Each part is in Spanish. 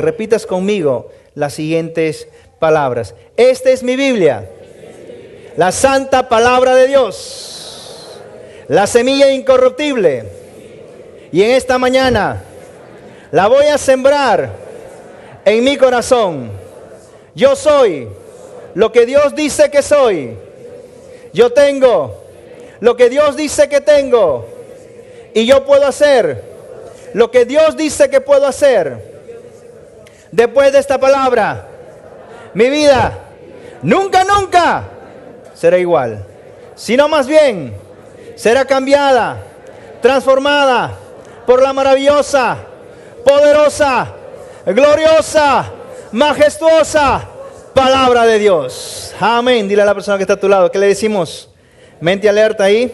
repitas conmigo las siguientes palabras. Esta es mi Biblia, la santa palabra de Dios, la semilla incorruptible. Y en esta mañana la voy a sembrar en mi corazón. Yo soy lo que Dios dice que soy. Yo tengo lo que Dios dice que tengo. Y yo puedo hacer lo que Dios dice que puedo hacer. Después de esta palabra, mi vida nunca será igual, sino más bien será cambiada, transformada por la maravillosa, poderosa, gloriosa, majestuosa palabra de Dios. Amén. Dile a la persona que está a tu lado, ¿qué le decimos? Mente alerta ahí,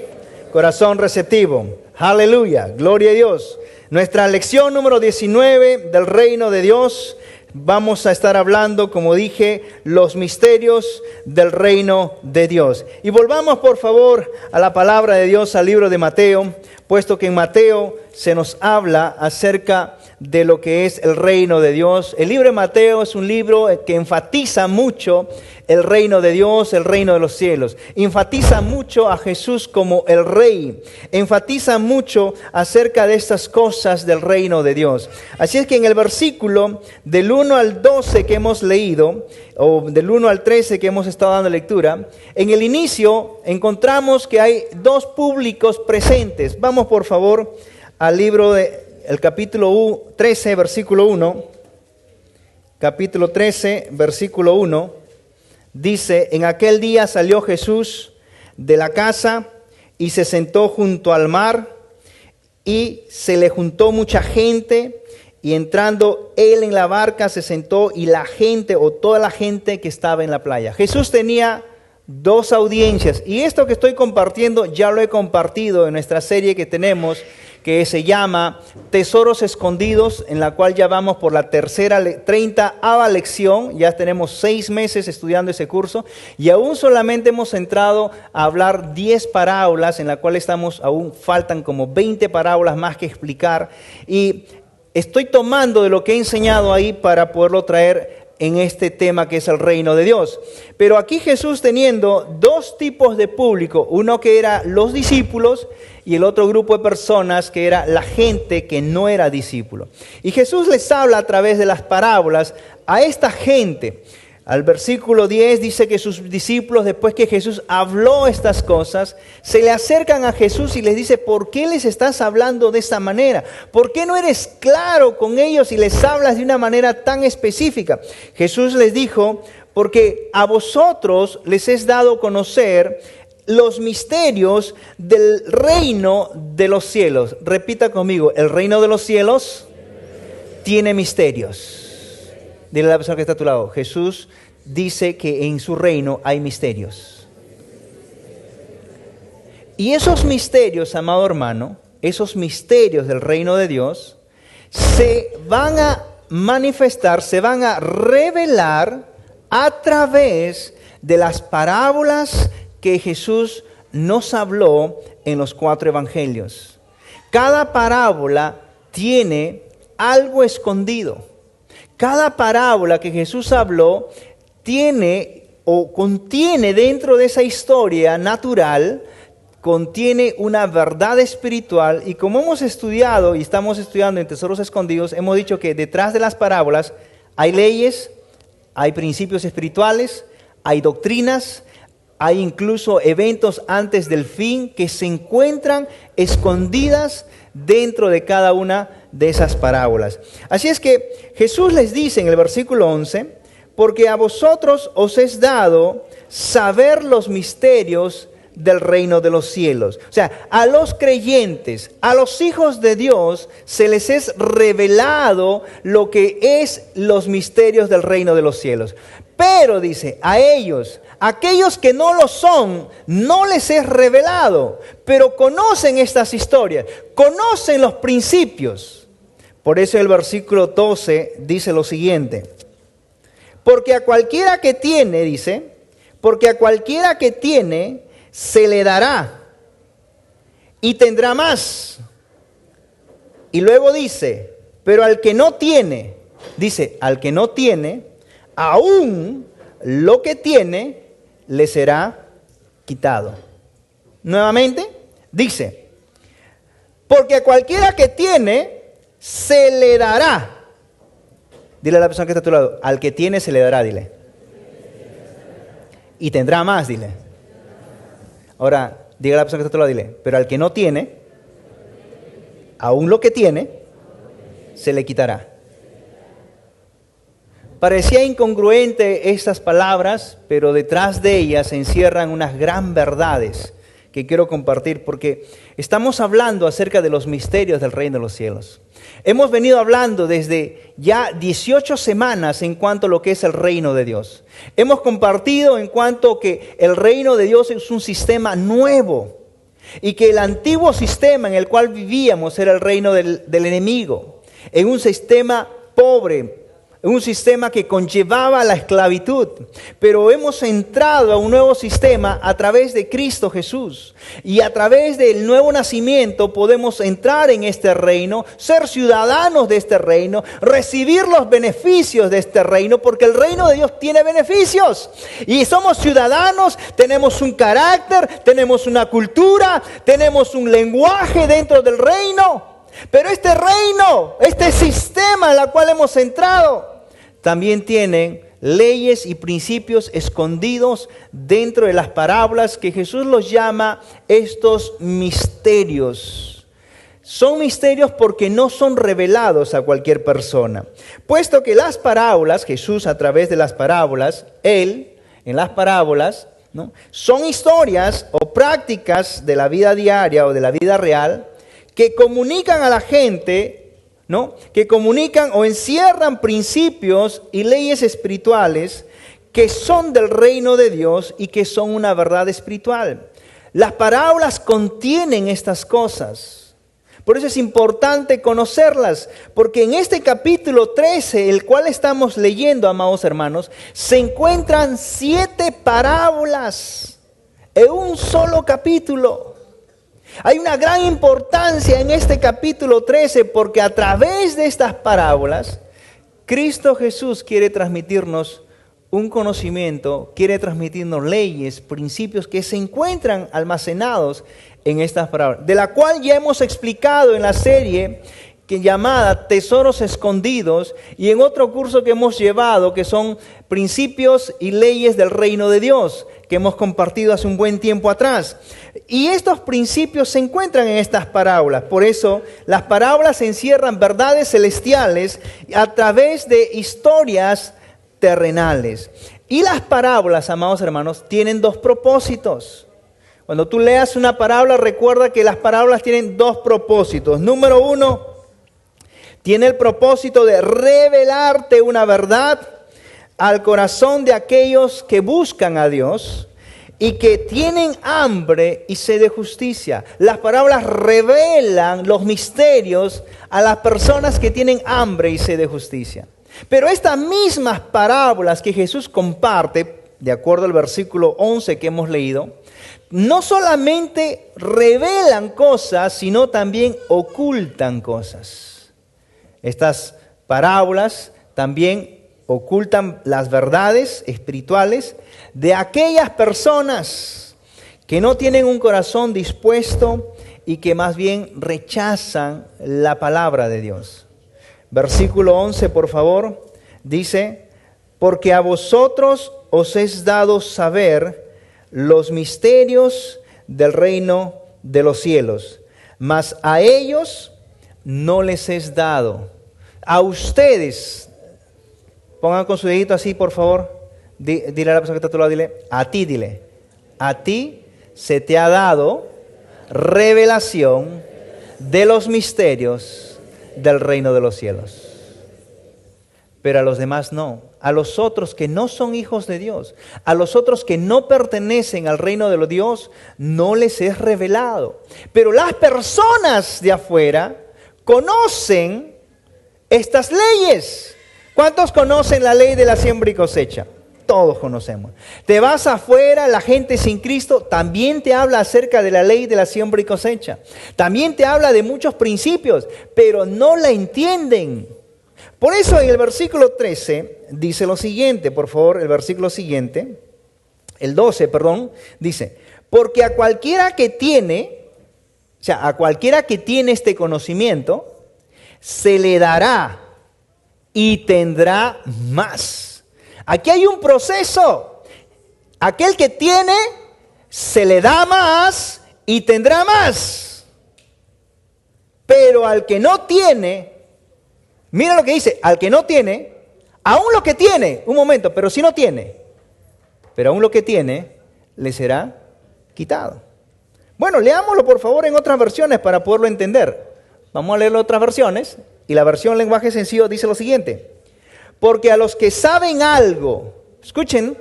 corazón receptivo. Aleluya, gloria a Dios. Nuestra lección número 19 del reino de Dios. Vamos a estar hablando, como dije, los misterios del reino de Dios. Y volvamos por favor a la palabra de Dios, al libro de Mateo, puesto que en Mateo se nos habla acerca de lo que es el reino de Dios. El libro de Mateo es un libro que enfatiza mucho el reino de Dios, el reino de los cielos. Enfatiza mucho a Jesús como el Rey. Enfatiza mucho acerca de estas cosas del reino de Dios. Así es que en el versículo del 1 al 12 que hemos leído, o del 1 al 13 que hemos estado dando lectura, en el inicio encontramos que hay dos públicos presentes. Vamos por favor al libro del capítulo 13, versículo 1. Capítulo 13, versículo 1. Dice, en aquel día salió Jesús de la casa y se sentó junto al mar y se le juntó mucha gente y entrando él en la barca se sentó y la gente o toda la gente que estaba en la playa. Jesús tenía dos audiencias y esto que estoy compartiendo ya lo he compartido en nuestra serie que tenemos que se llama Tesoros Escondidos, en la cual ya vamos por la 30ª lección. Ya tenemos 6 meses estudiando ese curso y aún solamente hemos entrado a hablar 10 parábolas, en la cual aún faltan como 20 parábolas más que explicar. Y estoy tomando de lo que he enseñado ahí para poderlo traer en este tema que es el reino de Dios. Pero aquí Jesús teniendo dos tipos de público, uno que era los discípulos y el otro grupo de personas que era la gente que no era discípulo. Y Jesús les habla a través de las parábolas a esta gente. Al versículo 10 dice que sus discípulos, después que Jesús habló estas cosas, se le acercan a Jesús y les dice, ¿por qué les estás hablando de esa manera? ¿Por qué no eres claro con ellos y les hablas de una manera tan específica? Jesús les dijo, porque a vosotros les es dado conocer los misterios del reino de los cielos. Repita conmigo, el reino de los cielos tiene misterios. Dile a la persona que está a tu lado, Jesús dice que en su reino hay misterios. Y esos misterios, amado hermano, esos misterios del reino de Dios, se van a manifestar, se van a revelar a través de las parábolas que Jesús nos habló en los 4 evangelios. Cada parábola tiene algo escondido. Cada parábola que Jesús habló tiene o contiene dentro de esa historia natural, contiene una verdad espiritual. Y como hemos estudiado y estamos estudiando en Tesoros Escondidos, hemos dicho que detrás de las parábolas hay leyes, hay principios espirituales, hay doctrinas, hay incluso eventos antes del fin que se encuentran escondidas dentro de cada una de esas parábolas. Así es que Jesús les dice en el versículo 11, porque a vosotros os es dado saber los misterios del reino de los cielos. O sea, a los creyentes, a los hijos de Dios, se les es revelado lo que es los misterios del reino de los cielos. Pero dice, a ellos, aquellos que no lo son, no les es revelado, pero conocen estas historias, conocen los principios. Por eso el versículo 12 dice lo siguiente, porque a cualquiera que tiene, dice, porque a cualquiera que tiene, se le dará y tendrá más. Y luego dice, pero al que no tiene, Dice, al que no tiene, aún lo que tiene le será quitado. Nuevamente, dice, porque a cualquiera que tiene, se le dará. Dile a la persona que está a tu lado, al que tiene se le dará, dile. Y tendrá más, dile. Ahora, diga a la persona que está a tu lado, dile, pero al que no tiene, aún lo que tiene, se le quitará. Parecía incongruente estas palabras, pero detrás de ellas se encierran unas gran verdades que quiero compartir, porque estamos hablando acerca de los misterios del reino de los cielos. Hemos venido hablando desde ya 18 semanas en cuanto a lo que es el reino de Dios. Hemos compartido en cuanto que el reino de Dios es un sistema nuevo y que el antiguo sistema en el cual vivíamos era el reino del enemigo, en un sistema pobre, un sistema que conllevaba la esclavitud, pero hemos entrado a un nuevo sistema a través de Cristo Jesús, y a través del nuevo nacimiento podemos entrar en este reino, ser ciudadanos de este reino, recibir los beneficios de este reino, porque el reino de Dios tiene beneficios, y somos ciudadanos, tenemos un carácter, tenemos una cultura, tenemos un lenguaje dentro del reino. Pero este reino, este sistema en el cual hemos entrado, también tiene leyes y principios escondidos dentro de las parábolas que Jesús los llama estos misterios. Son misterios porque no son revelados a cualquier persona. Puesto que las parábolas, Jesús a través de las parábolas, Él en las parábolas, ¿no?, son historias o prácticas de la vida diaria o de la vida real que comunican a la gente, ¿no?, que comunican o encierran principios y leyes espirituales que son del reino de Dios y que son una verdad espiritual. Las parábolas contienen estas cosas. Por eso es importante conocerlas, porque en este capítulo 13, el cual estamos leyendo, amados hermanos, se encuentran 7 parábolas en un solo capítulo. Hay una gran importancia en este capítulo 13 porque a través de estas parábolas, Cristo Jesús quiere transmitirnos un conocimiento, quiere transmitirnos leyes, principios que se encuentran almacenados en estas parábolas, de la cual ya hemos explicado en la serie llamada Tesoros Escondidos, y en otro curso que hemos llevado que son principios y leyes del reino de Dios, que hemos compartido hace un buen tiempo atrás. Y estos principios se encuentran en estas parábolas. Por eso las parábolas encierran verdades celestiales a través de historias terrenales. Y las parábolas, amados hermanos, tienen 2 propósitos. Cuando tú leas una parábola, recuerda que las parábolas tienen 2 propósitos. Número 1, tiene el propósito de revelarte una verdad al corazón de aquellos que buscan a Dios y que tienen hambre y sed de justicia. Las parábolas revelan los misterios a las personas que tienen hambre y sed de justicia. Pero estas mismas parábolas que Jesús comparte, de acuerdo al versículo 11 que hemos leído, no solamente revelan cosas, sino también ocultan cosas. Estas parábolas también ocultan las verdades espirituales de aquellas personas que no tienen un corazón dispuesto y que más bien rechazan la palabra de Dios. Versículo 11, por favor, dice, porque a vosotros os es dado saber los misterios del reino de los cielos, mas a ellos no les es dado. A ustedes, pongan con su dedito así, por favor. Dile a la persona que está a tu lado, dile, a ti se te ha dado revelación de los misterios del reino de los cielos. Pero a los demás no. A los otros que no son hijos de Dios, a los otros que no pertenecen al reino de los Dios, no les es revelado. Pero las personas de afuera conocen estas leyes. ¿Cuántos conocen la ley de la siembra y cosecha? Todos conocemos. Te vas afuera, la gente sin Cristo también te habla acerca de la ley de la siembra y cosecha. También te habla de muchos principios, pero no la entienden. Por eso en el versículo 13 dice lo siguiente, por favor, el versículo siguiente, el 12, perdón, dice, porque a cualquiera que tiene, o sea, a cualquiera que tiene este conocimiento, se le dará y tendrá más. Aquí hay un proceso. Aquel que tiene, se le da más y tendrá más. Pero al que no tiene, mira lo que dice, al que no tiene, aún lo que tiene, un momento, pero si no tiene, pero aún lo que tiene, le será quitado. Bueno, leámoslo por favor en otras versiones para poderlo entender. Vamos a leer otras versiones y la versión lenguaje sencillo dice lo siguiente. Porque a los que saben algo, escuchen,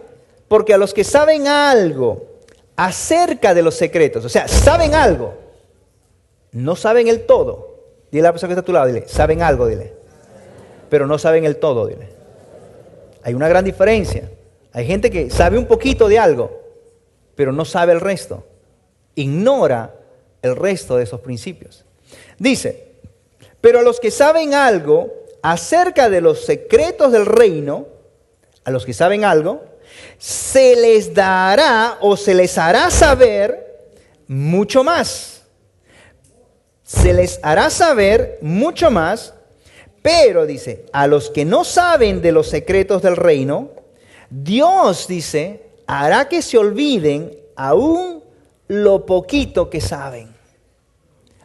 porque a los que saben algo acerca de los secretos, o sea, saben algo, no saben el todo. Dile a la persona que está a tu lado, dile, saben algo, dile. Pero no saben el todo, dile. Hay una gran diferencia. Hay gente que sabe un poquito de algo, pero no sabe el resto. Ignora el resto de esos principios. Dice, pero a los que saben algo acerca de los secretos del reino, a los que saben algo, se les dará o se les hará saber mucho más. Se les hará saber mucho más, pero dice, a los que no saben de los secretos del reino, Dios, dice, hará que se olviden aún lo poquito que saben.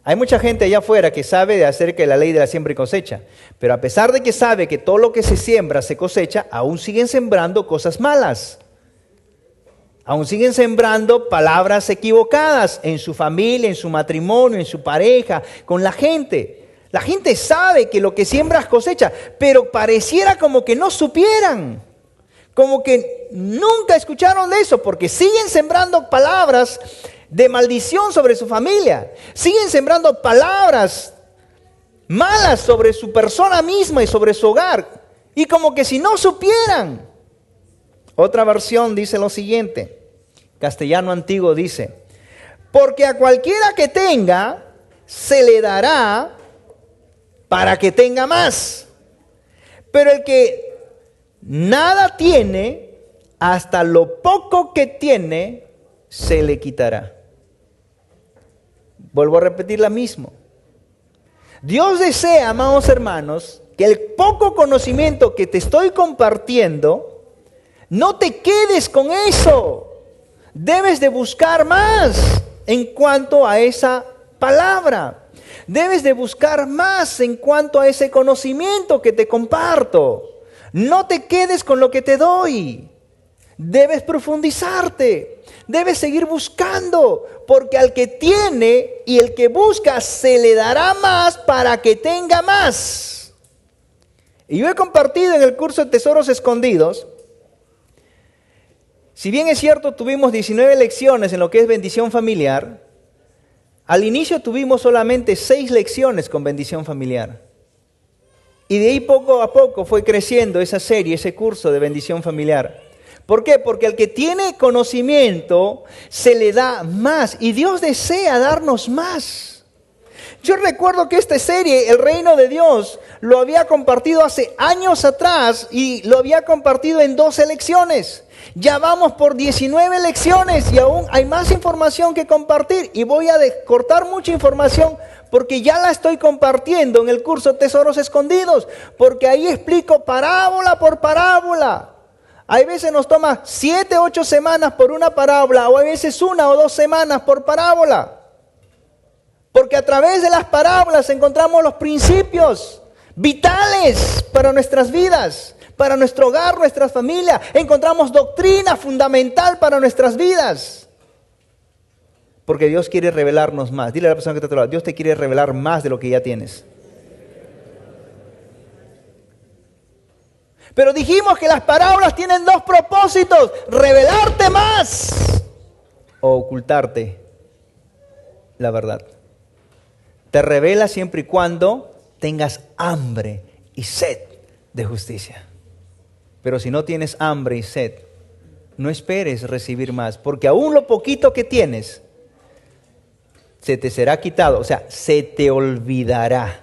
Hay mucha gente allá afuera que sabe de acerca de la ley de la siembra y cosecha, pero a pesar de que sabe que todo lo que se siembra se cosecha, aún siguen sembrando cosas malas. Aún siguen sembrando palabras equivocadas en su familia, en su matrimonio, en su pareja, con la gente. La gente sabe que lo que siembras cosecha, pero pareciera como que no supieran. Como que nunca escucharon de eso, porque siguen sembrando palabras de maldición sobre su familia. Siguen sembrando palabras malas sobre su persona misma y sobre su hogar. Y como que si no supieran. Otra versión dice lo siguiente. Castellano antiguo dice, porque a cualquiera que tenga, se le dará para que tenga más. Pero el que nada tiene, hasta lo poco que tiene, se le quitará. Vuelvo a repetir la misma. Dios desea, amados hermanos, que el poco conocimiento que te estoy compartiendo, no te quedes con eso. Debes de buscar más en cuanto a esa palabra. Debes de buscar más en cuanto a ese conocimiento que te comparto. No te quedes con lo que te doy. Debes profundizarte. Debes seguir buscando, porque al que tiene y el que busca se le dará más para que tenga más. Y yo he compartido en el curso de Tesoros Escondidos, si bien es cierto tuvimos 19 lecciones en lo que es bendición familiar, al inicio tuvimos solamente 6 lecciones con bendición familiar. Y de ahí poco a poco fue creciendo esa serie, ese curso de bendición familiar. ¿Por qué? Porque al que tiene conocimiento se le da más y Dios desea darnos más. Yo recuerdo que esta serie, El Reino de Dios, lo había compartido hace años atrás y lo había compartido en 12 lecciones. Ya vamos por 19 lecciones y aún hay más información que compartir y voy a cortar mucha información porque ya la estoy compartiendo en el curso Tesoros Escondidos, porque ahí explico parábola por parábola. Hay veces nos toma 7, 8 semanas por una parábola, o hay veces 1 o 2 semanas por parábola. Porque a través de las parábolas encontramos los principios vitales para nuestras vidas, para nuestro hogar, nuestras familias. Encontramos doctrina fundamental para nuestras vidas. Porque Dios quiere revelarnos más. Dile a la persona que está a tu lado, Dios te quiere revelar más de lo que ya tienes. Pero dijimos que las parábolas tienen 2 propósitos: revelarte más o ocultarte la verdad. Te revela siempre y cuando tengas hambre y sed de justicia. Pero si no tienes hambre y sed, no esperes recibir más, porque aún lo poquito que tienes se te será quitado, o sea, se te olvidará.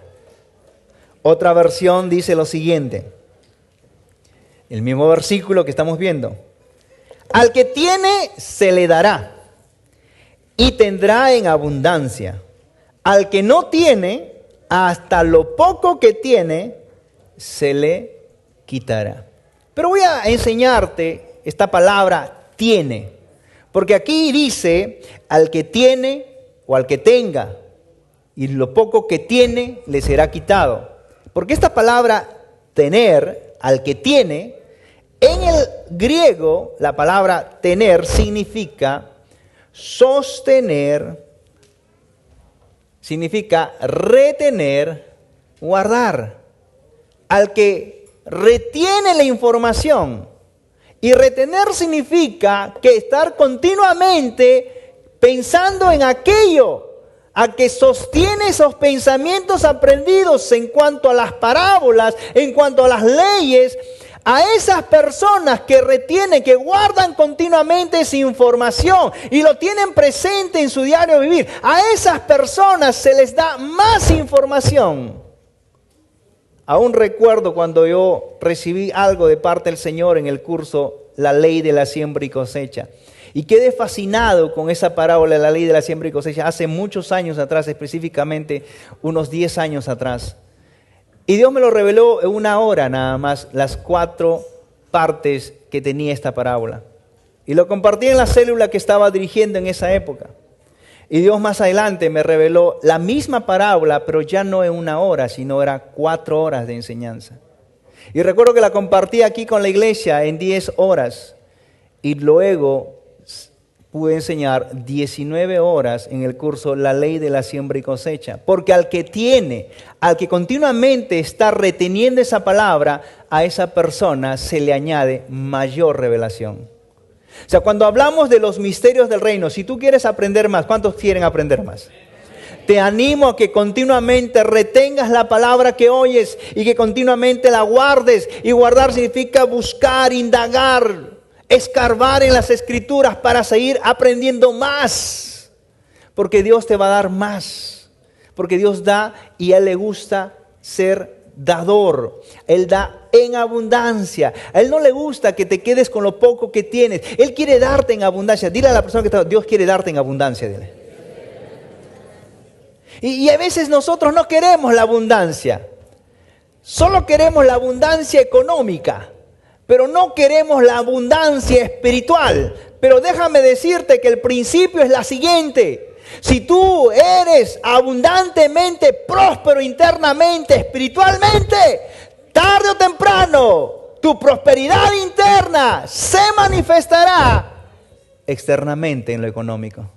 Otra versión dice lo siguiente, el mismo versículo que estamos viendo. Al que tiene se le dará y tendrá en abundancia. Al que no tiene, hasta lo poco que tiene se le quitará. Pero voy a enseñarte esta palabra tiene, porque aquí dice al que tiene o al que tenga, y lo poco que tiene le será quitado. Porque esta palabra tener, al que tiene, en el griego la palabra tener significa sostener, significa retener, guardar. Al que retiene la información. Y retener significa que estar continuamente pensando en aquello, a que sostiene esos pensamientos aprendidos en cuanto a las parábolas, en cuanto a las leyes, a esas personas que retienen, que guardan continuamente esa información y lo tienen presente en su diario vivir, a esas personas se les da más información. Aún recuerdo cuando yo recibí algo de parte del Señor en el curso La Ley de la Siembra y Cosecha. Y quedé fascinado con esa parábola de la ley de la siembra y cosecha hace muchos años atrás, específicamente unos 10 años atrás. Y Dios me lo reveló en una hora nada más, las 4 partes que tenía esta parábola. Y lo compartí en la célula que estaba dirigiendo en esa época. Y Dios más adelante me reveló la misma parábola, pero ya no en una hora, sino era 4 horas de enseñanza. Y recuerdo que la compartí aquí con la iglesia en 10 horas. Y luego pude enseñar 19 horas en el curso La Ley de la Siembra y Cosecha. Porque al que tiene, al que continuamente está reteniendo esa palabra, a esa persona se le añade mayor revelación. O sea, cuando hablamos de los misterios del reino, si tú quieres aprender más, ¿cuántos quieren aprender más? Te animo a que continuamente retengas la palabra que oyes y que continuamente la guardes. Y guardar significa buscar, indagar, escarbar en las escrituras para seguir aprendiendo más. Porque Dios te va a dar más. Porque Dios da y a Él le gusta ser dador. Él da en abundancia. A Él no le gusta que te quedes con lo poco que tienes. Él quiere darte en abundancia. Dile a la persona que está, Dios quiere darte en abundancia. Dile. Y a veces nosotros no queremos la abundancia. Solo queremos la abundancia económica. Pero no queremos la abundancia espiritual. Pero déjame decirte que el principio es la siguiente. Si tú eres abundantemente próspero internamente, espiritualmente, tarde o temprano, tu prosperidad interna se manifestará externamente en lo económico.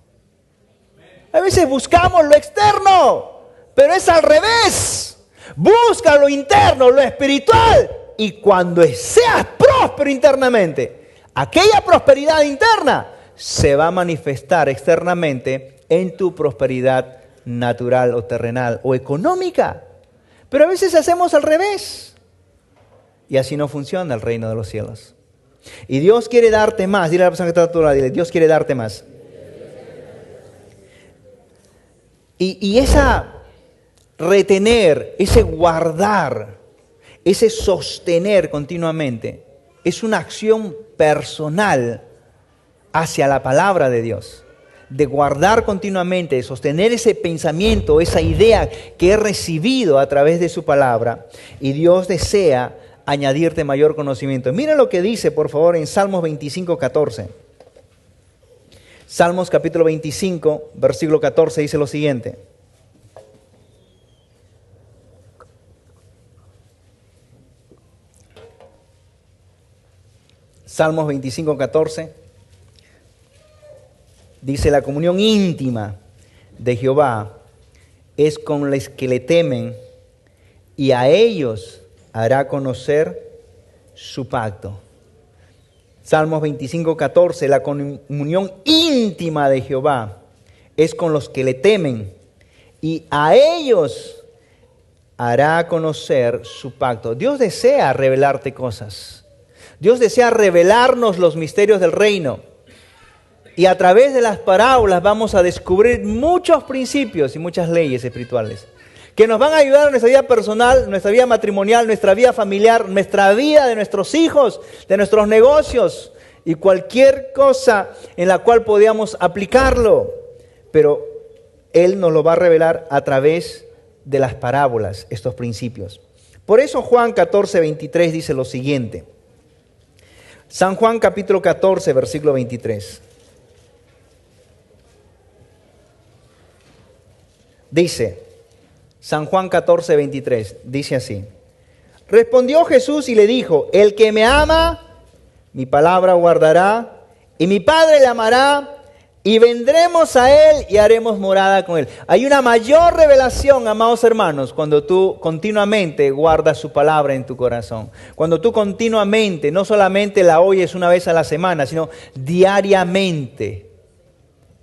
A veces buscamos lo externo, pero es al revés. Busca lo interno, lo espiritual. Y cuando seas próspero internamente, aquella prosperidad interna se va a manifestar externamente en tu prosperidad natural o terrenal o económica. Pero a veces hacemos al revés. Y así no funciona el reino de los cielos. Y Dios quiere darte más. Dile a la persona que está a tu lado, dile, Dios quiere darte más. Y esa retener, ese guardar, ese sostener continuamente, es una acción personal hacia la palabra de Dios. De guardar continuamente, de sostener ese pensamiento, esa idea que he recibido a través de su palabra. Y Dios desea añadirte mayor conocimiento. Mira lo que dice, por favor, en Salmos 25, 14. Salmos capítulo 25, versículo 14 dice lo siguiente. Salmos 25, 14. Dice, la comunión íntima de Jehová es con los que le temen y a ellos hará conocer su pacto. Salmos 25, 14, la comunión íntima de Jehová es con los que le temen y a ellos hará conocer su pacto. Dios desea revelarte cosas. Dios desea revelarnos los misterios del reino. Y a través de las parábolas vamos a descubrir muchos principios y muchas leyes espirituales que nos van a ayudar en nuestra vida personal, nuestra vida matrimonial, nuestra vida familiar, nuestra vida de nuestros hijos, de nuestros negocios y cualquier cosa en la cual podamos aplicarlo. Pero Él nos lo va a revelar a través de las parábolas, estos principios. Por eso Juan 14, 23 dice lo siguiente. San Juan capítulo 14, versículo 23. Dice, San Juan 14, 23, dice así. Respondió Jesús y le dijo, el que me ama, mi palabra guardará, y mi Padre le amará, y vendremos a Él y haremos morada con Él. Hay una mayor revelación, amados hermanos, cuando tú continuamente guardas su palabra en tu corazón. Cuando tú continuamente, no solamente la oyes una vez a la semana, sino diariamente.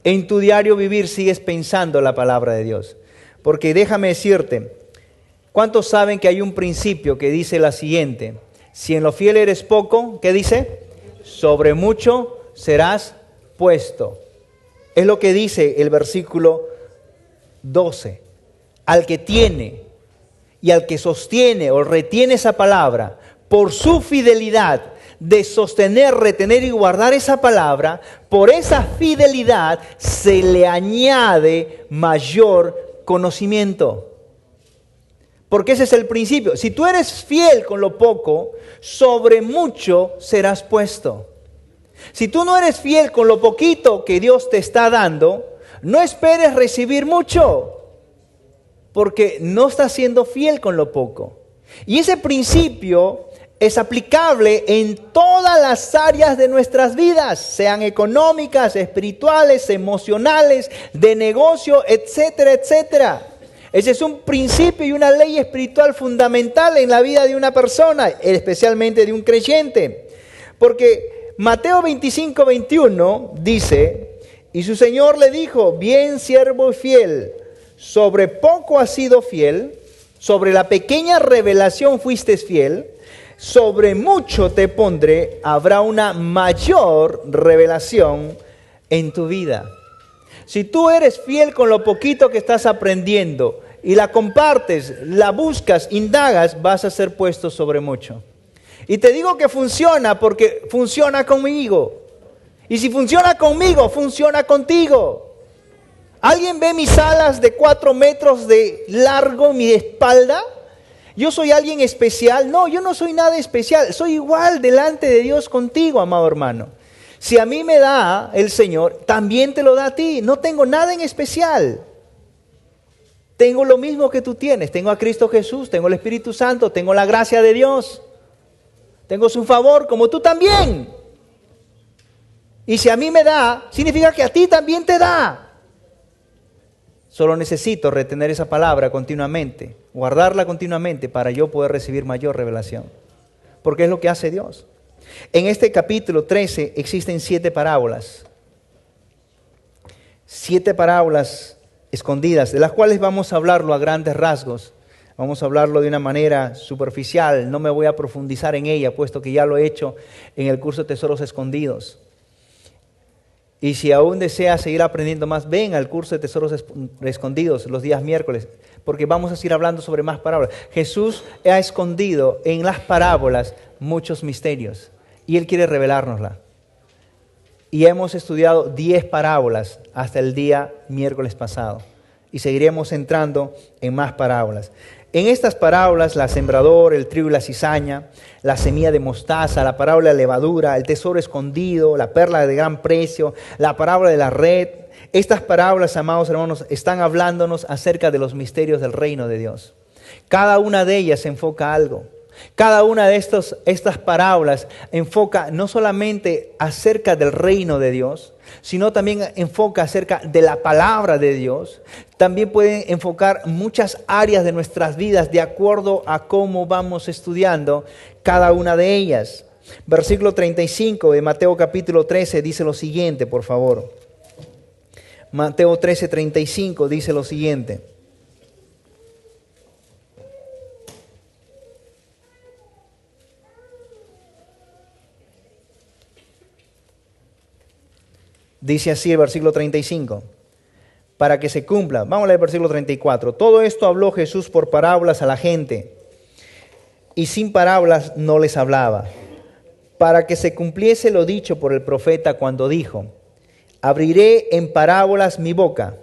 En tu diario vivir sigues pensando la palabra de Dios. Porque déjame decirte, ¿cuántos saben que hay un principio que dice la siguiente? Si en lo fiel eres poco, ¿qué dice? Sobre mucho serás puesto. Es lo que dice el versículo 12. Al que tiene y al que sostiene o retiene esa palabra, por su fidelidad de sostener, retener y guardar esa palabra, por esa fidelidad se le añade mayor conocimiento. Porque ese es el principio. Si tú eres fiel con lo poco, sobre mucho serás puesto. Si tú no eres fiel con lo poquito que Dios te está dando, no esperes recibir mucho, porque no estás siendo fiel con lo poco. Y ese principio es aplicable en todas las áreas de nuestras vidas, sean económicas, espirituales, emocionales, de negocio, etcétera, etcétera. Ese es un principio y una ley espiritual fundamental en la vida de una persona, especialmente de un creyente. Porque Mateo 25, 21 dice, y su Señor le dijo, bien siervo y fiel, sobre poco has sido fiel, sobre la pequeña revelación fuiste fiel, sobre mucho te pondré, habrá una mayor revelación en tu vida. Si tú eres fiel con lo poquito que estás aprendiendo y la compartes, la buscas, indagas, vas a ser puesto sobre mucho. Y te digo que funciona porque funciona conmigo. Y si funciona conmigo, funciona contigo. ¿Alguien ve mis alas de 4 metros de largo, mi espalda? ¿Yo soy alguien especial? No, yo no soy nada especial. Soy igual delante de Dios contigo, amado hermano. Si a mí me da el Señor, también te lo da a ti. No tengo nada en especial. Tengo lo mismo que tú tienes. Tengo a Cristo Jesús, tengo el Espíritu Santo, tengo la gracia de Dios. Tengo su favor como tú también. Y si a mí me da, significa que a ti también te da. Solo necesito retener esa palabra continuamente, guardarla continuamente para yo poder recibir mayor revelación. Porque es lo que hace Dios. En este capítulo 13 existen 7 parábolas. 7 parábolas escondidas, de las cuales vamos a hablarlo a grandes rasgos. Vamos a hablarlo de una manera superficial, no me voy a profundizar en ella, puesto que ya lo he hecho en el curso de Tesoros Escondidos. Y si aún deseas seguir aprendiendo más, ven al curso de Tesoros Escondidos los días miércoles, porque vamos a seguir hablando sobre más parábolas. Jesús ha escondido en las parábolas muchos misterios y Él quiere revelárnosla. Y hemos estudiado 10 parábolas hasta el día miércoles pasado y seguiremos entrando en más parábolas. En estas parábolas, la sembrador, el trigo y la cizaña, la semilla de mostaza, la parábola de levadura, el tesoro escondido, la perla de gran precio, la parábola de la red. Estas parábolas, amados hermanos, están hablándonos acerca de los misterios del reino de Dios. Cada una de ellas enfoca algo. Cada una de estas parábolas enfoca no solamente acerca del reino de Dios, sino también enfoca acerca de la palabra de Dios. También pueden enfocar muchas áreas de nuestras vidas de acuerdo a cómo vamos estudiando cada una de ellas. Versículo 35 de Mateo capítulo 13 dice lo siguiente, por favor. Mateo 13, 35 dice lo siguiente. Dice así el versículo 35. para que se cumpla. Vamos a leer el versículo 34. Todo esto habló Jesús por parábolas a la gente, y sin parábolas no les hablaba, para que se cumpliese lo dicho por el profeta cuando dijo: abriré en parábolas mi boca,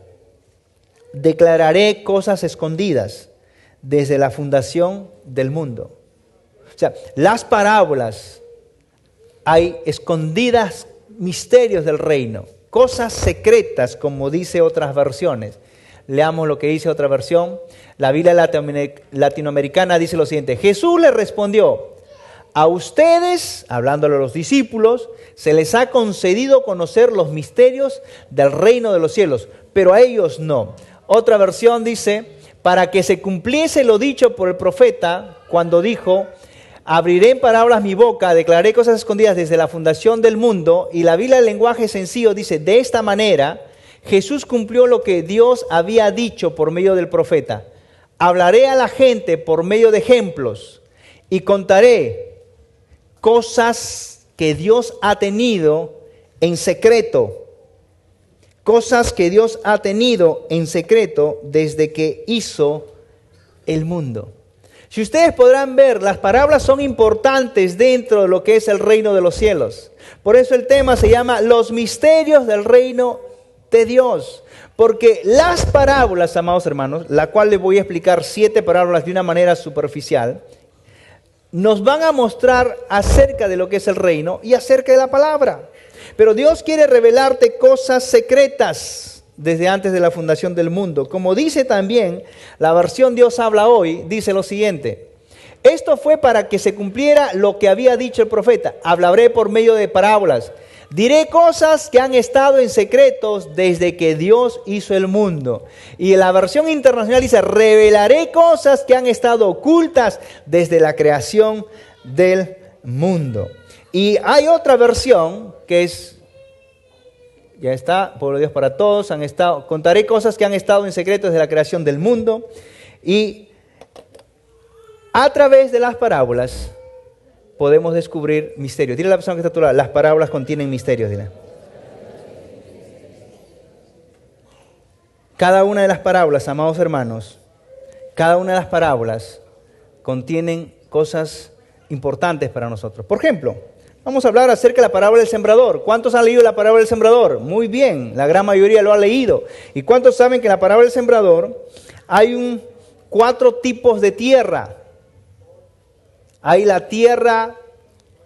declararé cosas escondidas desde la fundación del mundo. O sea, las parábolas, hay escondidas misterios del reino, cosas secretas, como dice otras versiones. Leamos lo que dice otra versión. La Biblia latinoamericana dice lo siguiente: Jesús le respondió: a ustedes, hablándole a los discípulos, se les ha concedido conocer los misterios del reino de los cielos, pero a ellos no. Otra versión dice: para que se cumpliese lo dicho por el profeta cuando dijo: abriré en parábolas mi boca, declararé cosas escondidas desde la fundación del mundo. Y la Biblia, el lenguaje sencillo, dice: de esta manera Jesús cumplió lo que Dios había dicho por medio del profeta: hablaré a la gente por medio de ejemplos y contaré cosas que Dios ha tenido en secreto. Cosas que Dios ha tenido en secreto desde que hizo el mundo. Si ustedes podrán ver, las parábolas son importantes dentro de lo que es el reino de los cielos. Por eso el tema se llama los misterios del reino de Dios. Porque las parábolas, amados hermanos, la cual les voy a explicar 7 parábolas de una manera superficial, nos van a mostrar acerca de lo que es el reino y acerca de la palabra. Pero Dios quiere revelarte cosas secretas desde antes de la fundación del mundo. Como dice también la versión Dios habla hoy, dice lo siguiente: esto fue para que se cumpliera lo que había dicho el profeta: hablaré por medio de parábolas, diré cosas que han estado en secretos desde que Dios hizo el mundo. Y la versión internacional dice: revelaré cosas que han estado ocultas desde la creación del mundo. Y hay otra versión que es, ya está, pueblo de Dios para todos, contaré cosas que han estado en secreto desde la creación del mundo. Y a través de las parábolas podemos descubrir misterios. Dile a la persona que está a tu lado: las parábolas contienen misterios. Dile. Cada una de las parábolas, amados hermanos, cada una de las parábolas contienen cosas importantes para nosotros. Por ejemplo, vamos a hablar acerca de la parábola del sembrador. ¿Cuántos han leído la parábola del sembrador? Muy bien, la gran mayoría lo ha leído. ¿Y cuántos saben que en la parábola del sembrador hay 4 tipos de tierra? Hay la tierra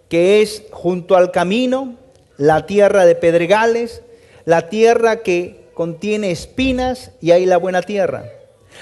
que es junto al camino, la tierra de pedregales, la tierra que contiene espinas, y hay la buena tierra.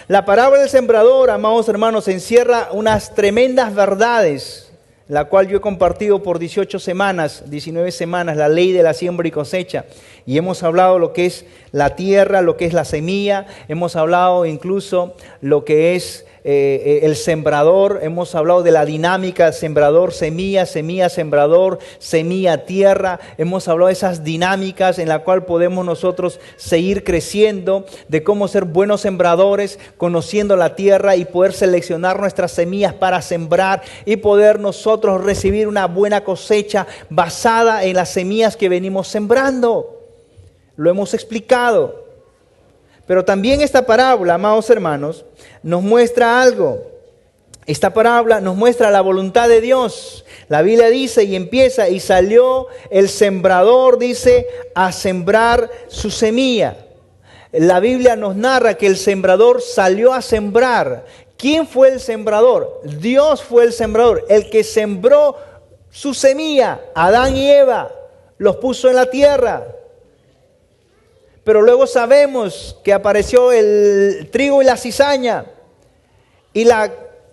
La parábola del sembrador, amados hermanos, encierra unas tremendas verdades, la cual yo he compartido por 18 semanas, 19 semanas, la ley de la siembra y cosecha. Y hemos hablado lo que es la tierra, lo que es la semilla, hemos hablado incluso lo que es el sembrador, hemos hablado de la dinámica sembrador, semilla, semilla, sembrador, semilla, tierra. Hemos hablado de esas dinámicas en la cual podemos nosotros seguir creciendo, de cómo ser buenos sembradores, conociendo la tierra y poder seleccionar nuestras semillas para sembrar y poder nosotros recibir una buena cosecha basada en las semillas que venimos sembrando. Lo hemos explicado. Pero también esta parábola, amados hermanos, nos muestra algo. Esta parábola nos muestra la voluntad de Dios. La Biblia dice y empieza: y salió el sembrador, dice, a sembrar su semilla. La Biblia nos narra que el sembrador salió a sembrar. ¿Quién fue el sembrador? Dios fue el sembrador, el que sembró su semilla. Adán y Eva los puso en la tierra. Pero luego sabemos que apareció el trigo y la cizaña y la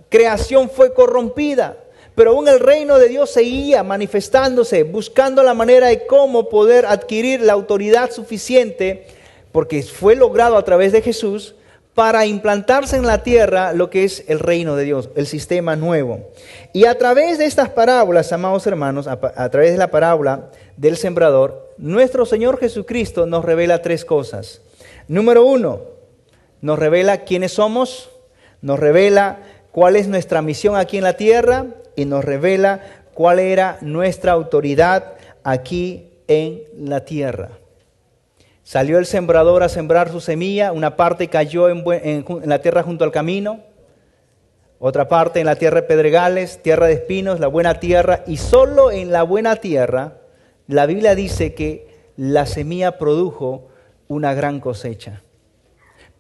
creación fue corrompida. Pero aún el reino de Dios seguía manifestándose, buscando la manera de cómo poder adquirir la autoridad suficiente, porque fue logrado a través de Jesús, para implantarse en la tierra lo que es el reino de Dios, el sistema nuevo. Y a través de estas parábolas, amados hermanos, a través de la parábola del sembrador, nuestro Señor Jesucristo nos revela 3 cosas. Número 1, nos revela quiénes somos, nos revela cuál es nuestra misión aquí en la tierra y nos revela cuál era nuestra autoridad aquí en la tierra. Salió el sembrador a sembrar su semilla, una parte cayó en la tierra junto al camino, otra parte en la tierra de pedregales, tierra de espinos, la buena tierra, y solo en la buena tierra la Biblia dice que la semilla produjo una gran cosecha.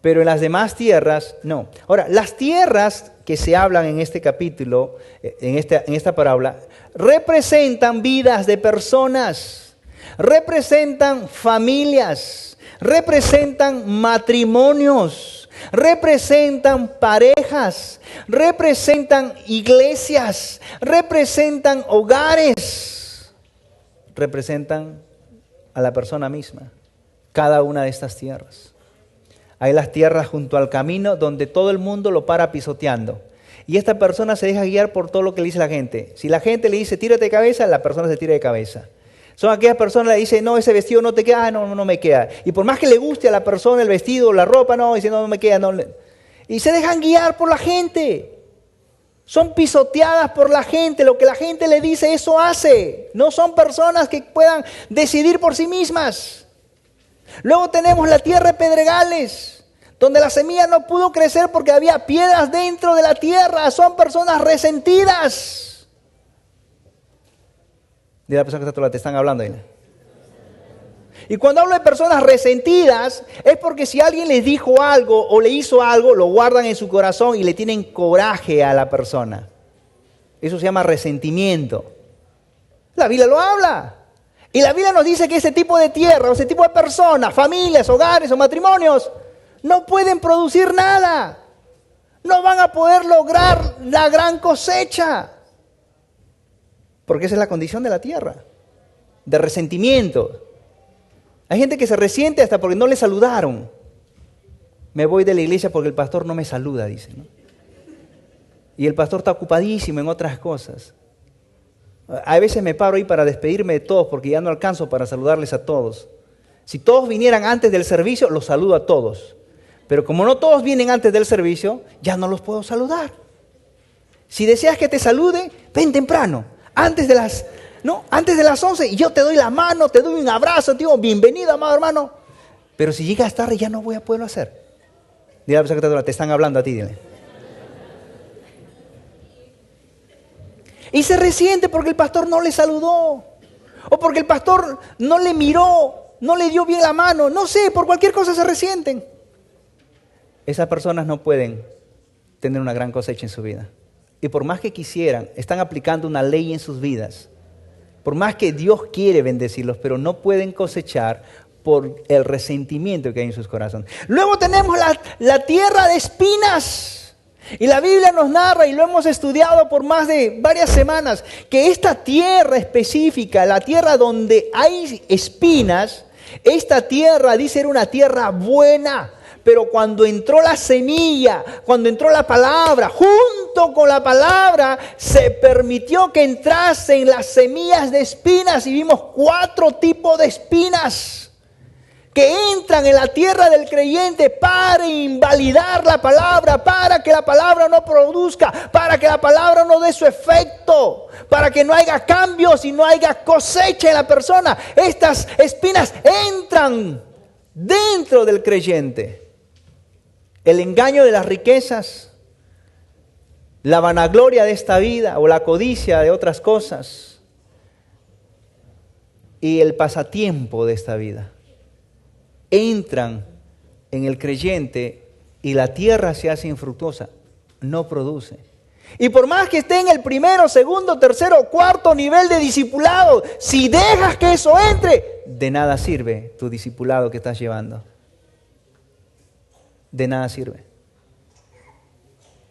Pero en las demás tierras, no. Ahora, las tierras que se hablan en este capítulo, en esta parábola, representan vidas de personas, representan familias, representan matrimonios, representan parejas, representan iglesias, representan hogares, representan a la persona misma, cada una de estas tierras. Hay las tierras junto al camino donde todo el mundo lo para pisoteando. Y esta persona se deja guiar por todo lo que le dice la gente. Si la gente le dice tírate de cabeza, la persona se tira de cabeza. Son aquellas personas que le dicen no, ese vestido no te queda, no me queda. Y por más que le guste a la persona el vestido, la ropa, no, dice no me queda. No. Y se dejan guiar por la gente. Son pisoteadas por la gente. Lo que la gente le dice, eso hace. No son personas que puedan decidir por sí mismas. Luego tenemos la tierra de pedregales, donde la semilla no pudo crecer porque había piedras dentro de la tierra. Son personas resentidas. Dile a la persona que está a tu lado, te están hablando. Dile. Y cuando hablo de personas resentidas, es porque si alguien les dijo algo o le hizo algo, lo guardan en su corazón y le tienen coraje a la persona. Eso se llama resentimiento. La Biblia lo habla. Y la Biblia nos dice que ese tipo de tierra, o ese tipo de personas, familias, hogares o matrimonios, no pueden producir nada. No van a poder lograr la gran cosecha. Porque esa es la condición de la tierra, de resentimiento. Hay gente que se resiente hasta porque no le saludaron. Me voy de la iglesia porque el pastor no me saluda, dice, ¿no? Y el pastor está ocupadísimo en otras cosas. A veces me paro ahí para despedirme de todos porque ya no alcanzo para saludarles a todos. Si todos vinieran antes del servicio, los saludo a todos. Pero como no todos vienen antes del servicio, ya no los puedo saludar. Si deseas que te salude, ven temprano, antes de las 11, y yo te doy la mano, te doy un abrazo, te digo, bienvenido, amado hermano. Pero si llegas tarde, ya no voy a poderlo hacer. Dile a la persona que te están hablando a ti, dile. Y se resiente porque el pastor no le saludó. O porque el pastor no le miró, no le dio bien la mano. No sé, por cualquier cosa se resienten. Esas personas no pueden tener una gran cosecha en su vida. Y por más que quisieran, están aplicando una ley en sus vidas. Por más que Dios quiere bendecirlos, pero no pueden cosechar por el resentimiento que hay en sus corazones. Luego tenemos la tierra de espinas. Y la Biblia nos narra, y lo hemos estudiado por más de varias semanas, que esta tierra específica, la tierra donde hay espinas, esta tierra dice era una tierra buena. Pero cuando entró la semilla, cuando entró la palabra, junto con la palabra, se permitió que entrasen las semillas de espinas. Y vimos 4 tipos de espinas que entran en la tierra del creyente para invalidar la palabra, para que la palabra no produzca, para que la palabra no dé su efecto, para que no haya cambios y no haya cosecha en la persona. Estas espinas entran dentro del creyente. El engaño de las riquezas, la vanagloria de esta vida o la codicia de otras cosas y el pasatiempo de esta vida entran en el creyente y la tierra se hace infructuosa, no produce. Y por más que esté en el primero, segundo, tercero, cuarto nivel de discipulado, si dejas que eso entre, de nada sirve tu discipulado que estás llevando. De nada sirve.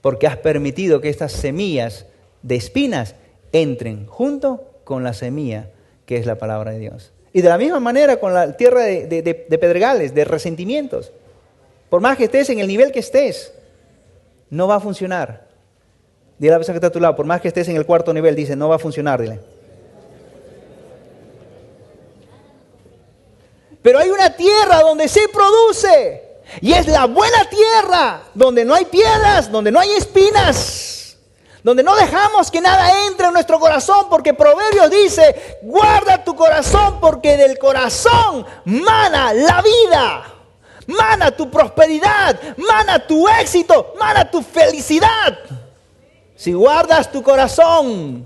Porque has permitido que estas semillas de espinas entren junto con la semilla que es la palabra de Dios. Y de la misma manera con la tierra de pedregales, de resentimientos. Por más que estés en el nivel que estés, no va a funcionar. Dile a la persona que está a tu lado, por más que estés en el 4º nivel, dice, no va a funcionar, dile. Pero hay una tierra donde sí produce. Y es la buena tierra, donde no hay piedras, donde no hay espinas, donde no dejamos que nada entre en nuestro corazón, porque Proverbios dice, guarda tu corazón porque del corazón mana la vida, mana tu prosperidad, mana tu éxito, mana tu felicidad. Si guardas tu corazón,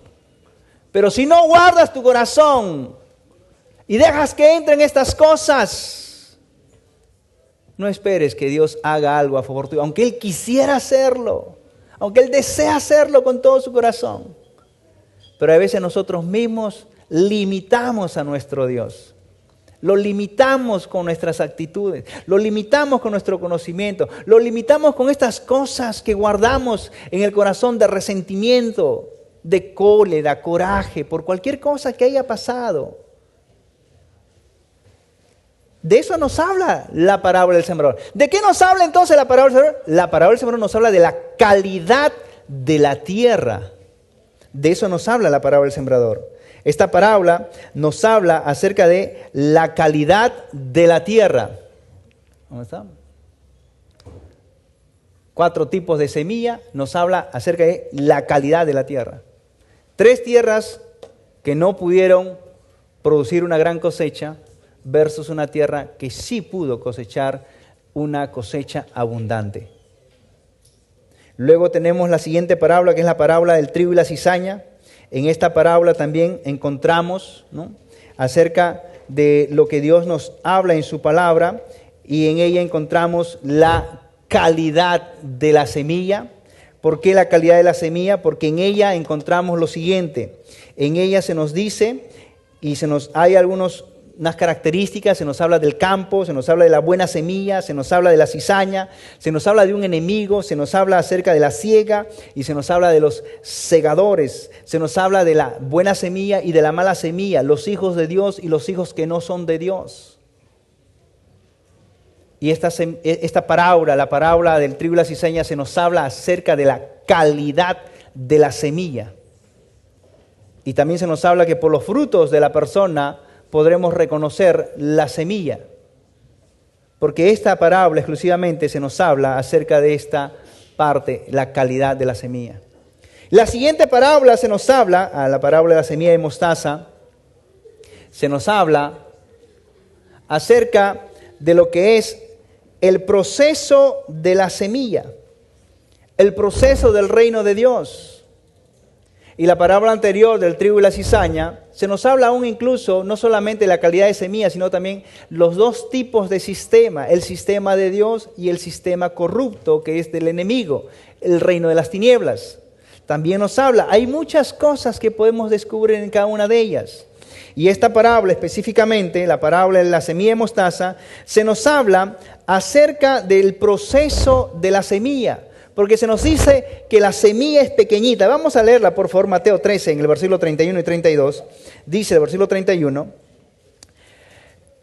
pero si no guardas tu corazón y dejas que entren estas cosas, no esperes que Dios haga algo a favor tuyo, aunque Él quisiera hacerlo, aunque Él desea hacerlo con todo su corazón. Pero a veces nosotros mismos limitamos a nuestro Dios. Lo limitamos con nuestras actitudes, lo limitamos con nuestro conocimiento, lo limitamos con estas cosas que guardamos en el corazón de resentimiento, de cólera, coraje, por cualquier cosa que haya pasado. De eso nos habla la parábola del sembrador. ¿De qué nos habla entonces la parábola del sembrador? La parábola del sembrador nos habla de la calidad de la tierra. De eso nos habla la parábola del sembrador. Esta parábola nos habla acerca de la calidad de la tierra. ¿Dónde está? 4 tipos de semilla, nos habla acerca de la calidad de la tierra. 3 tierras que no pudieron producir una gran cosecha versus una tierra que sí pudo cosechar una cosecha abundante. Luego tenemos la siguiente parábola, que es la parábola del trigo y la cizaña. En esta parábola también encontramos, ¿no?, acerca de lo que Dios nos habla en su palabra, y en ella encontramos la calidad de la semilla. ¿Por qué la calidad de la semilla? Porque en ella encontramos lo siguiente. En ella se nos dice, y hay unas características, se nos habla del campo, se nos habla de la buena semilla, se nos habla de la cizaña, se nos habla de un enemigo, se nos habla acerca de la siega y se nos habla de los segadores, se nos habla de la buena semilla y de la mala semilla, los hijos de Dios y los hijos que no son de Dios. Y esta parábola, la parábola del trigo y la cizaña, se nos habla acerca de la calidad de la semilla. Y también se nos habla que por los frutos de la persona podremos reconocer la semilla. Porque esta parábola exclusivamente se nos habla acerca de esta parte, la calidad de la semilla. La siguiente parábola se nos habla, a la parábola de la semilla de mostaza, se nos habla acerca de lo que es el proceso de la semilla, el proceso del reino de Dios. Y la parábola anterior del trigo y la cizaña, se nos habla aún incluso no solamente de la calidad de semilla, sino también los 2 tipos de sistema, el sistema de Dios y el sistema corrupto que es del enemigo, el reino de las tinieblas. También nos habla, hay muchas cosas que podemos descubrir en cada una de ellas. Y esta parábola específicamente, la parábola de la semilla de mostaza, se nos habla acerca del proceso de la semilla. Porque se nos dice que la semilla es pequeñita. Vamos a leerla, por favor, Mateo 13, en el versículo 31 y 32. Dice el versículo 31.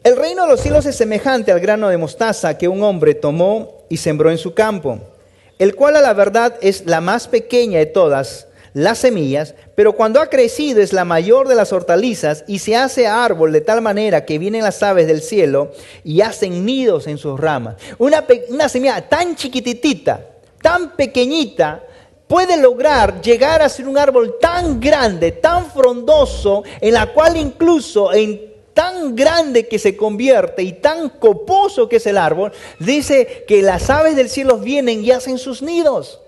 El reino de los cielos es semejante al grano de mostaza que un hombre tomó y sembró en su campo, el cual a la verdad es la más pequeña de todas las semillas, pero cuando ha crecido es la mayor de las hortalizas y se hace árbol de tal manera que vienen las aves del cielo y hacen nidos en sus ramas. Una semilla tan chiquititita, tan pequeñita, puede lograr llegar a ser un árbol tan grande, tan frondoso, en la cual incluso en tan grande que se convierte y tan coposo que es el árbol, dice que las aves del cielo vienen y hacen sus nidos.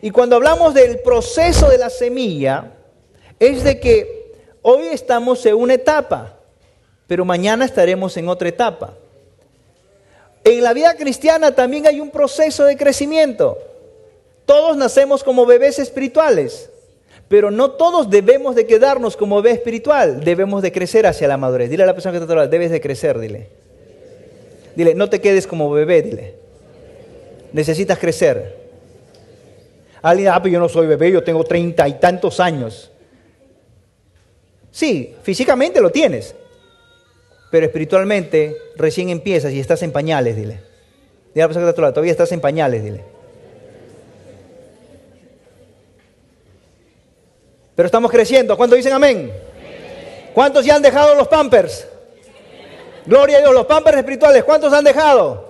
Y cuando hablamos del proceso de la semilla, es de que hoy estamos en una etapa, pero mañana estaremos en otra etapa. En la vida cristiana también hay un proceso de crecimiento. Todos nacemos como bebés espirituales, pero no todos debemos de quedarnos como bebé espiritual. Debemos de crecer hacia la madurez. Dile a la persona que está a tu lado, debes de crecer, dile. Dile, no te quedes como bebé, dile. Necesitas crecer. Alguien, pero yo no soy bebé, yo tengo 30 y tantos años. Sí, físicamente lo tienes, pero espiritualmente recién empiezas y estás en pañales, dile. Dile a la persona que está a tu lado, todavía estás en pañales, dile. Pero estamos creciendo. ¿Cuántos dicen amén? ¿Cuántos ya han dejado los pampers? Gloria a Dios, los pampers espirituales, ¿cuántos han dejado?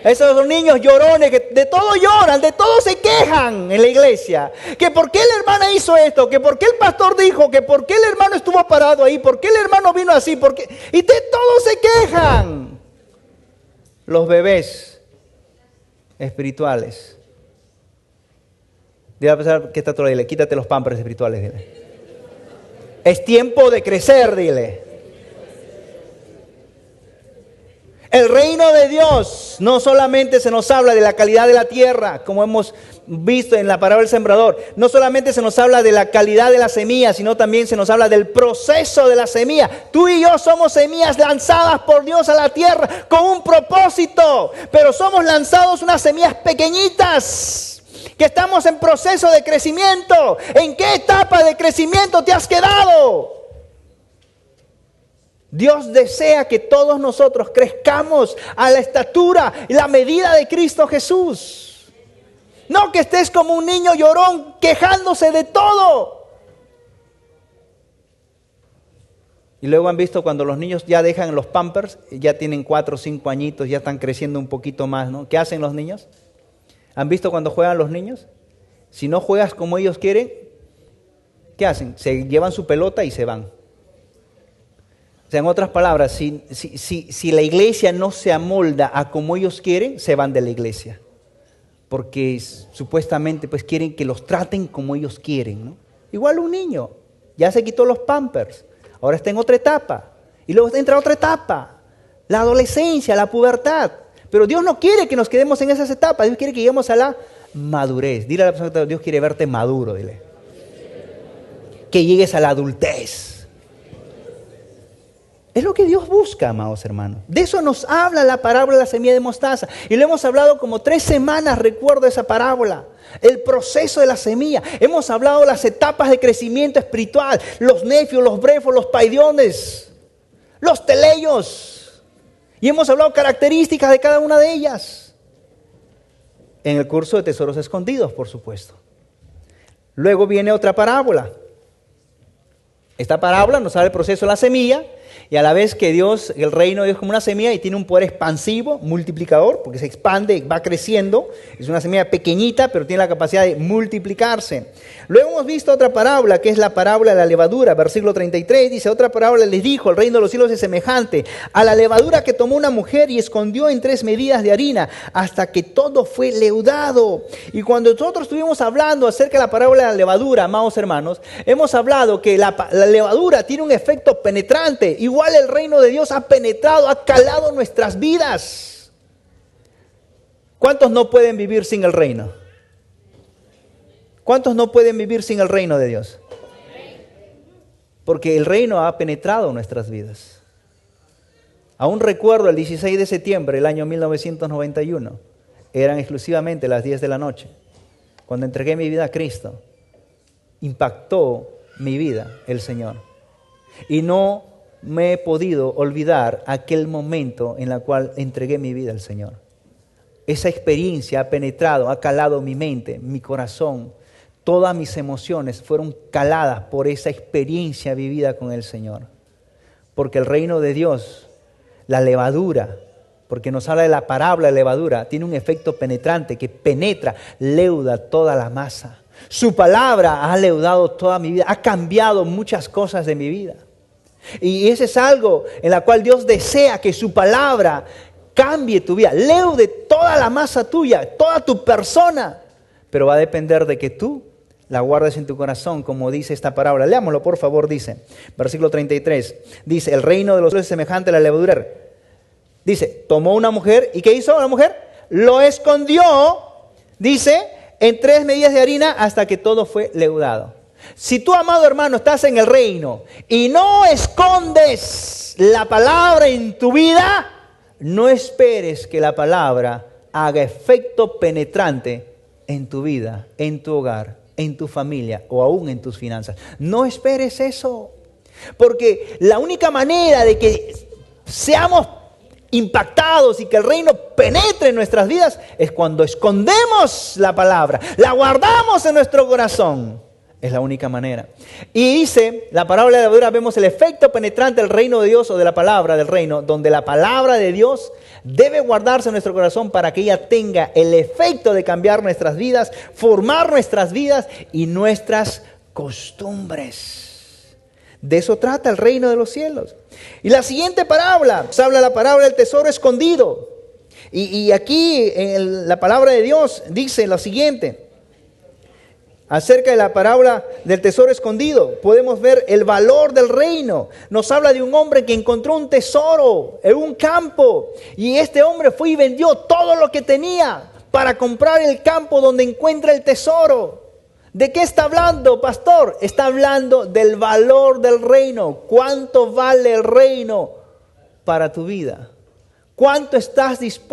Esos son niños llorones que de todo lloran, de todo se quejan en la iglesia. Que por qué la hermana hizo esto, que por qué el pastor dijo, que por qué el hermano estuvo parado ahí, por qué el hermano vino así, y de todo se quejan. Los bebés espirituales. Dile a la persona que está todo, dile, quítate los pampers espirituales, dile. Es tiempo de crecer, dile. El reino de Dios no solamente se nos habla de la calidad de la tierra, como hemos visto en la parábola del sembrador. No solamente se nos habla de la calidad de la semilla, sino también se nos habla del proceso de la semilla. Tú y yo somos semillas lanzadas por Dios a la tierra con un propósito. Pero somos lanzados unas semillas pequeñitas que estamos en proceso de crecimiento. ¿En qué etapa de crecimiento te has quedado? Dios desea que todos nosotros crezcamos a la estatura y la medida de Cristo Jesús. No que estés como un niño llorón quejándose de todo. Y luego han visto cuando los niños ya dejan los pampers, ya tienen 4 o 5 añitos, ya están creciendo un poquito más, ¿no? ¿Qué hacen los niños? ¿Han visto cuando juegan los niños? Si no juegas como ellos quieren, ¿qué hacen? Se llevan su pelota y se van. O sea, en otras palabras, si la iglesia no se amolda a como ellos quieren, se van de la iglesia. Porque supuestamente pues quieren que los traten como ellos quieren, ¿no? Igual un niño, ya se quitó los pampers, ahora está en otra etapa. Y luego entra otra etapa, la adolescencia, la pubertad. Pero Dios no quiere que nos quedemos en esas etapas, Dios quiere que lleguemos a la madurez. Dile a la persona que Dios quiere verte maduro, dile. Que llegues a la adultez. Es lo que Dios busca, amados hermanos. De eso nos habla la parábola de la semilla de mostaza. Y lo hemos hablado como 3 semanas, recuerdo esa parábola. El proceso de la semilla. Hemos hablado de las etapas de crecimiento espiritual. Los nefios, los brefos, los paidiones, los teleios. Y hemos hablado características de cada una de ellas. En el curso de tesoros escondidos, por supuesto. Luego viene otra parábola. Esta parábola nos habla del proceso de la semilla. Y a la vez que Dios, el reino de Dios es como una semilla y tiene un poder expansivo, multiplicador, porque se expande, va creciendo. Es una semilla pequeñita, pero tiene la capacidad de multiplicarse. Luego hemos visto otra parábola, que es la parábola de la levadura. Versículo 33 dice, otra parábola les dijo, el reino de los cielos es semejante a la levadura que tomó una mujer y escondió en 3 medidas de harina, hasta que todo fue leudado. Y cuando nosotros estuvimos hablando acerca de la parábola de la levadura, amados hermanos, hemos hablado que la levadura tiene un efecto penetrante. Igual el reino de Dios ha penetrado, ha calado nuestras vidas. ¿Cuántos no pueden vivir sin el reino? ¿Cuántos no pueden vivir sin el reino de Dios? Porque el reino ha penetrado nuestras vidas. Aún recuerdo el 16 de septiembre del año 1991. Eran exclusivamente las 10 de la noche. Cuando entregué mi vida a Cristo, impactó mi vida el Señor. Y no me he podido olvidar aquel momento en el cual entregué mi vida al Señor. Esa experiencia ha penetrado, ha calado mi mente, mi corazón. Todas mis emociones fueron caladas por esa experiencia vivida con el Señor. Porque el reino de Dios, la levadura, porque nos habla de la parábola de levadura, tiene un efecto penetrante que penetra, leuda toda la masa. Su palabra ha leudado toda mi vida, ha cambiado muchas cosas de mi vida. Y ese es algo en la cual Dios desea que su palabra cambie tu vida, leude toda la masa tuya, toda tu persona. Pero va a depender de que tú la guardes en tu corazón, como dice esta parábola. Leámoslo, por favor, dice, versículo 33. Dice, el reino de los cielos es semejante a la levadura. Dice, tomó una mujer, ¿y qué hizo la mujer? Lo escondió, dice, en 3 medidas de harina hasta que todo fue leudado. Si tú, amado hermano, estás en el reino y no escondes la palabra en tu vida, no esperes que la palabra haga efecto penetrante en tu vida, en tu hogar, en tu familia o aún en tus finanzas. No esperes eso, porque la única manera de que seamos impactados y que el reino penetre en nuestras vidas es cuando escondemos la palabra, la guardamos en nuestro corazón. Es la única manera. Y dice, la parábola de la levadura, vemos el efecto penetrante del reino de Dios o de la palabra del reino, donde la palabra de Dios debe guardarse en nuestro corazón para que ella tenga el efecto de cambiar nuestras vidas, formar nuestras vidas y nuestras costumbres. De eso trata el reino de los cielos. Y la siguiente parábola, nos habla la parábola del tesoro escondido. Y aquí en la palabra de Dios dice lo siguiente. Acerca de la parábola del tesoro escondido, podemos ver el valor del reino. Nos habla de un hombre que encontró un tesoro en un campo. Y este hombre fue y vendió todo lo que tenía para comprar el campo donde encuentra el tesoro. ¿De qué está hablando, pastor? Está hablando del valor del reino. ¿Cuánto vale el reino para tu vida? ¿Cuánto estás dispuesto